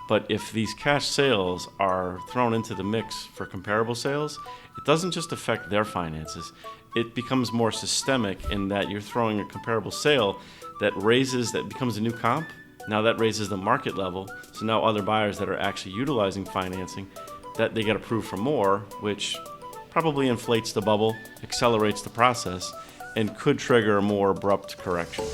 But if these cash sales are thrown into the mix for comparable sales, it doesn't just affect their finances. It becomes more systemic in that you're throwing a comparable sale that becomes a new comp. Now that raises the market level. So now other buyers that are actually utilizing financing, that they get approved for more, which probably inflates the bubble, accelerates the process, and could trigger a more abrupt correction.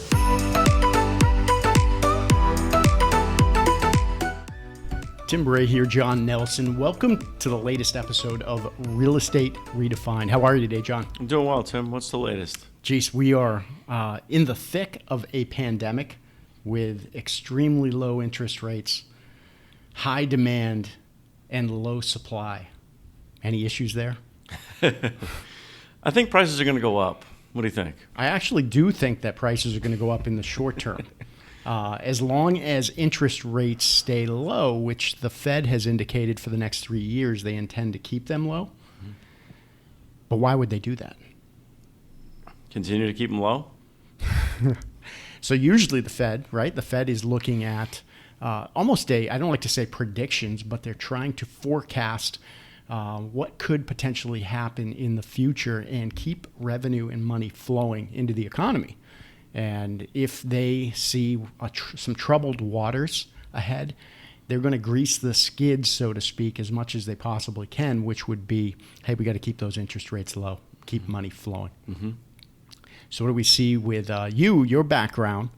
Tim Bray here, Jon Nelson. Welcome to the latest episode of Real Estate Redefined. How are you today, Jon? I'm doing well, Tim. What's the latest? Geez, we are in the thick of a pandemic with extremely low interest rates, high demand, and low supply. Any issues there? I think prices are going to go up. What do you think? I actually do think that prices are going to go up in the short term. As long as interest rates stay low, which the Fed has indicated for the next 3 years they intend to keep them low. Mm-hmm. But why would they do that? Continue to keep them low? So usually the Fed, right? The Fed is looking at I don't like to say predictions, but they're trying to forecast what could potentially happen in the future and keep revenue and money flowing into the economy. And if they see some troubled waters ahead, they're going to grease the skids, so to speak, as much as they possibly can, which would be, hey, we got to keep those interest rates low, keep money flowing. Mm-hmm. So what do we see with your background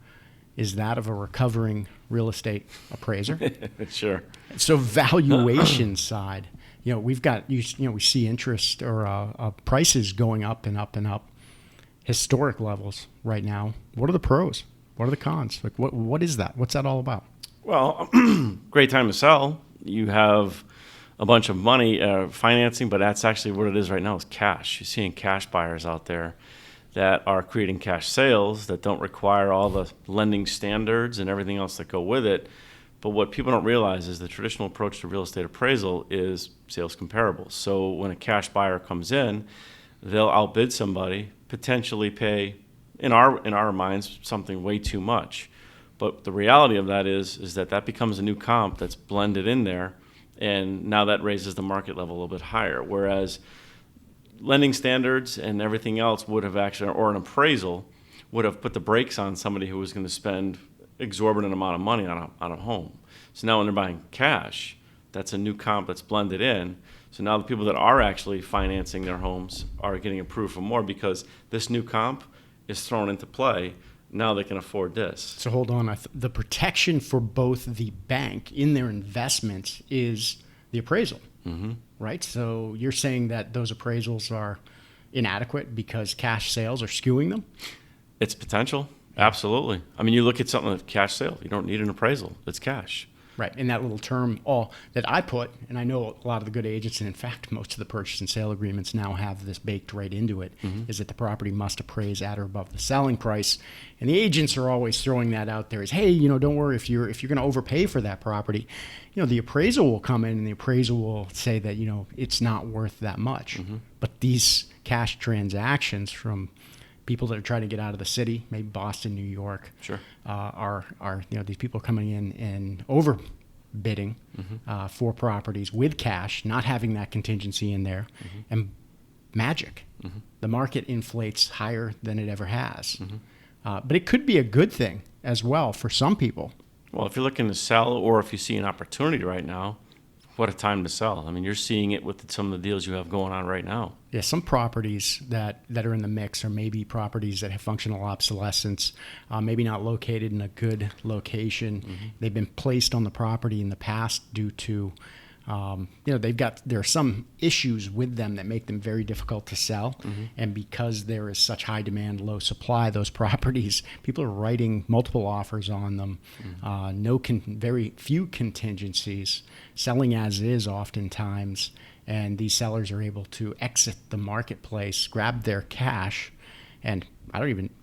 is that of a recovering real estate appraiser. Sure. So valuation side, we see interest or prices going up and up and up. Historic levels right now. What are the pros? What are the cons? Like what is that? What's that all about? Well, great time to sell. You have a bunch of money financing, but that's actually what it is right now is cash. You're seeing cash buyers out there that are creating cash sales that don't require all the lending standards and everything else that go with it. But what people don't realize is the traditional approach to real estate appraisal is sales comparables. So when a cash buyer comes in, they'll outbid somebody, potentially pay, in our minds, something way too much. But the reality of that is that becomes a new comp that's blended in there, and now that raises the market level a little bit higher. Whereas lending standards and everything else would have actually, or an appraisal, would have put the brakes on somebody who was going to spend exorbitant amount of money on a home. So now when they're buying cash, that's a new comp that's blended in. So now the people that are actually financing their homes are getting approved for more because this new comp is thrown into play. Now they can afford this. So hold on. The protection for both the bank in their investments is the appraisal, mm-hmm. right? So you're saying that those appraisals are inadequate because cash sales are skewing them? It's potential. Absolutely. I mean, you look at something like cash sale. You don't need an appraisal. It's cash. Right, and that little term that I put, and I know a lot of the good agents, and in fact, most of the purchase and sale agreements now have this baked right into it, mm-hmm. is that the property must appraise at or above the selling price. And the agents are always throwing that out there as, hey, don't worry, if you're going to overpay for that property, the appraisal will come in and the appraisal will say that, it's not worth that much. Mm-hmm. But these cash transactions from people that are trying to get out of the city, maybe Boston, New York, sure, are these people coming in and overbidding mm-hmm. For properties with cash, not having that contingency in there, mm-hmm. and magic. Mm-hmm. The market inflates higher than it ever has. Mm-hmm. But it could be a good thing as well for some people. Well, if you're looking to sell or if you see an opportunity right now, what a time to sell. I mean, you're seeing it with some of the deals you have going on right now. Yeah, some properties that are in the mix are maybe properties that have functional obsolescence, maybe not located in a good location. Mm-hmm. They've been placed on the property in the past due to, there are some issues with them that make them very difficult to sell. Mm-hmm. And because there is such high demand, low supply, those properties, people are writing multiple offers on them, mm-hmm. Very few contingencies, selling as is oftentimes. And these sellers are able to exit the marketplace, grab their cash, and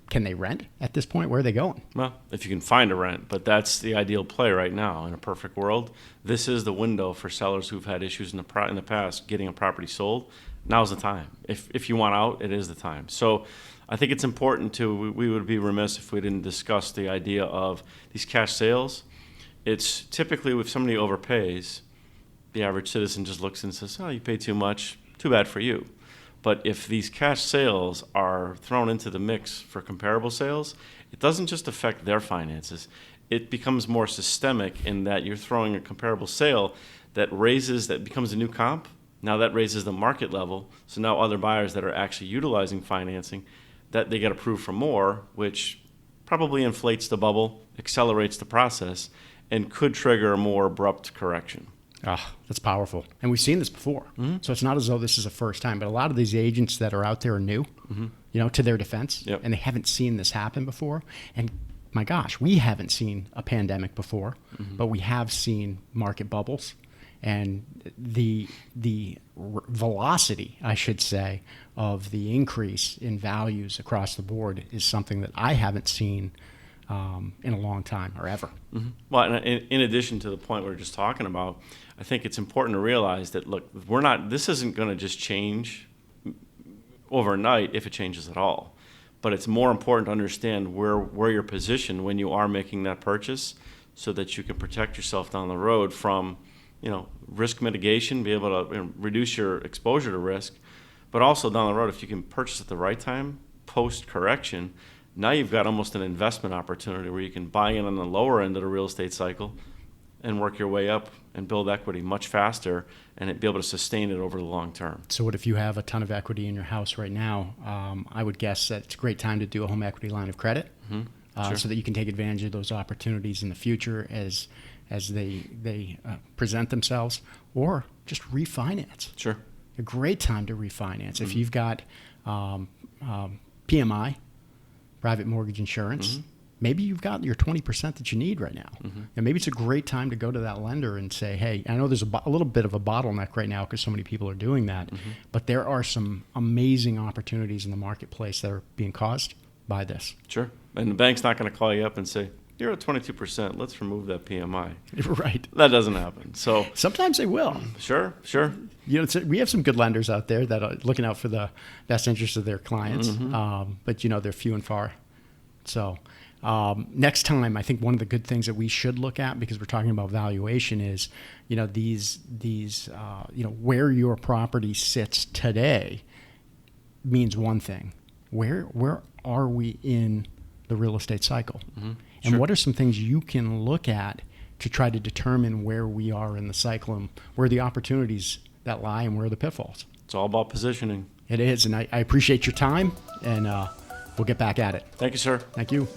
can they rent at this point? Where are they going? Well, if you can find a rent, but that's the ideal play right now. In a perfect world, this is the window for sellers who've had issues in the past getting a property sold. Now's the time. If you want out, it is the time. So I think it's important we would be remiss if we didn't discuss the idea of these cash sales. It's typically if somebody overpays, the average citizen just looks and says, oh, you paid too much, too bad for you. But if these cash sales are thrown into the mix for comparable sales, it doesn't just affect their finances. It becomes more systemic in that you're throwing a comparable sale that becomes a new comp. Now that raises the market level. So now other buyers that are actually utilizing financing, that they get approved for more, which probably inflates the bubble, accelerates the process, and could trigger a more abrupt correction. Ah, that's powerful. And we've seen this before. So it's not as though this is a first time, but a lot of these agents that are out there are new, to their defense, and they haven't seen this happen before. And my gosh, we haven't seen a pandemic before, but we have seen market bubbles. And the velocity, I should say, of the increase in values across the board is something that I haven't seen in a long time or ever. Well, in addition to the point we were just talking about, I think it's important to realize that, look, this isn't going to just change overnight if it changes at all. But it's more important to understand where you're positioned when you are making that purchase so that you can protect yourself down the road from risk mitigation, be able to reduce your exposure to risk, but also down the road, if you can purchase at the right time, post-correction, now you've got almost an investment opportunity where you can buy in on the lower end of the real estate cycle and work your way up and build equity much faster and be able to sustain it over the long term. So what if you have a ton of equity in your house right now? I would guess that it's a great time to do a home equity line of credit Sure. so that you can take advantage of those opportunities in the future as they present themselves, or just refinance. Sure. A great time to refinance. If you've got PMI, private mortgage insurance, maybe you've got your 20% that you need right now. And maybe it's a great time to go to that lender and say, hey, I know there's a little bit of a bottleneck right now because so many people are doing that, but there are some amazing opportunities in the marketplace that are being caused by this. Sure. And the bank's not going to call you up and say, you're at 22%, let's remove that PMI. Right. That doesn't happen. So sometimes they will. Sure. We have some good lenders out there that are looking out for the best interests of their clients, but they're few and far. So next time, I think one of the good things that we should look at, because we're talking about valuation, is where your property sits today means one thing. Where are we in the real estate cycle? And what are some things you can look at to try to determine where we are in the cycle and where are the opportunities that lie and where are the pitfalls? It's all about positioning. It is, and I appreciate your time, and we'll get back at it. Thank you, sir. Thank you.